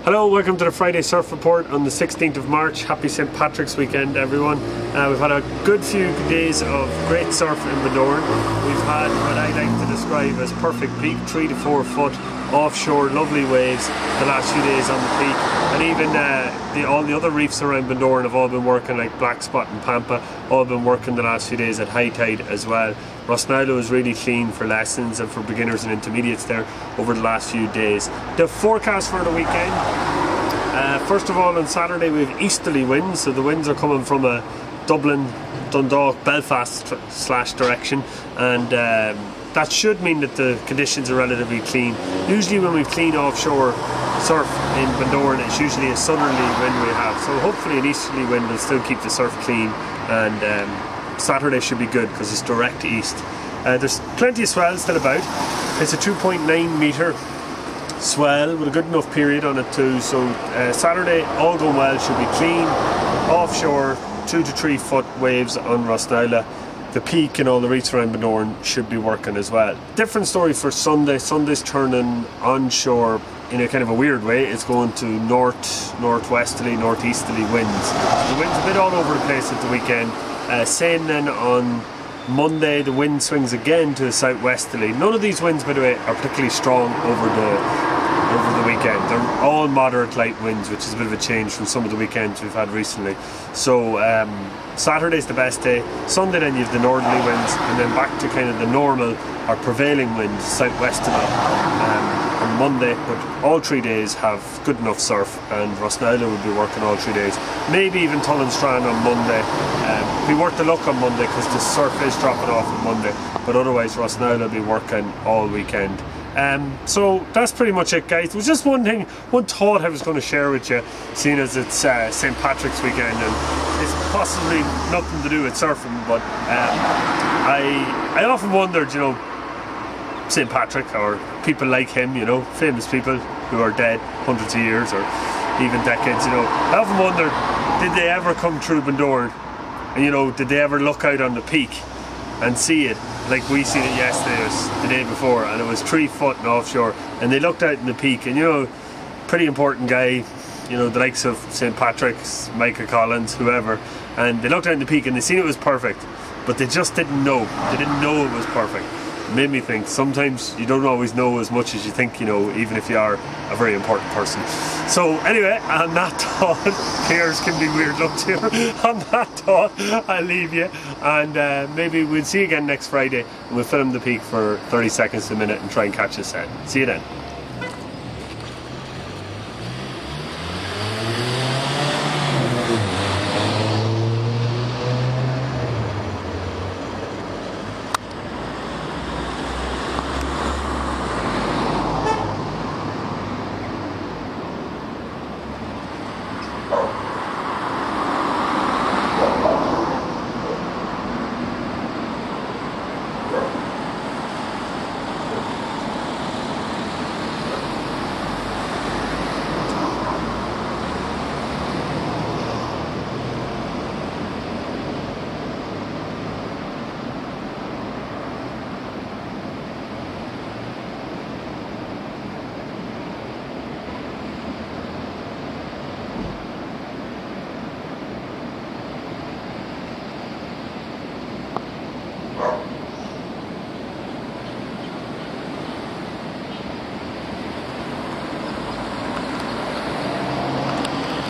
Hello, welcome to the Friday Surf Report on the 16th of March. Happy St. Patrick's weekend, everyone. We've had a good few days of great surf in Bundoran. We've had what I like to describe as perfect peak, 3 to 4 foot offshore, lovely waves the last few days on the peak. And even all the other reefs around Bundoran have all been working, like Black Spot and Pampa, all been working the last few days at high tide as well. Rosnaulo is really clean for lessons and for beginners and intermediates there over the last few days. The forecast for the weekend, first of all, on Saturday we have easterly winds, so the winds are coming from a Dublin, Dundalk, Belfast / direction, and that should mean that the conditions are relatively clean. Usually when we've clean offshore surf in Bundoran, it's usually a southerly wind we have, so hopefully an easterly wind will still keep the surf clean, and Saturday should be good because it's direct east. There's plenty of swell still about. It's a 2.9 metre swell with a good enough period on it too, so Saturday, all going well, should be clean offshore, 2 to 3 foot waves on Rosnaulo. The peak and all the reefs around Bundoran should be working as well. Different story for Sunday. Sunday's turning onshore in a kind of a weird way. It's going to northwesterly, northeasterly winds. The wind's a bit all over the place at the weekend. Same then on Monday, the wind swings again to southwesterly. None of these winds, by the way, are particularly strong over the weekend. They're all moderate light winds, which is a bit of a change from some of the weekends we've had recently. So Saturday's the best day. Sunday then you have the northerly winds, and then back to kind of the normal or prevailing winds, southwesterly on Monday. But all 3 days have good enough surf, and Rosnaulo will be working all 3 days. Maybe even Tullinstrand on Monday. Be worth a look on Monday because the surf is dropping off on Monday, but otherwise Rosnaulo will be working all weekend. So that's pretty much it, guys. There was just one thought I was going to share with you, seeing as it's St. Patrick's weekend and it's possibly nothing to do with surfing, but I often wondered, you know, St. Patrick or people like him, you know, famous people who are dead hundreds of years or even decades, you know, I often wondered, did they ever come through Bundoran? And, you know, did they ever look out on the peak and see it like we seen it yesterday or the day before, and it was 3 foot and offshore, and they looked out in the peak, and, you know, pretty important guy, you know, the likes of St. Patrick's, Michael Collins, whoever, and they looked out in the peak and they seen it was perfect, but they just didn't know. They didn't know it was perfect. It made me think sometimes you don't always know as much as you think you know, even if you are a very important person. So anyway, on that thought, cares can be weird luck to you. On that thought, I'll leave you, and maybe we'll see you again next Friday, and we'll film the peak for 30 seconds to a minute and try and catch a set. See you then.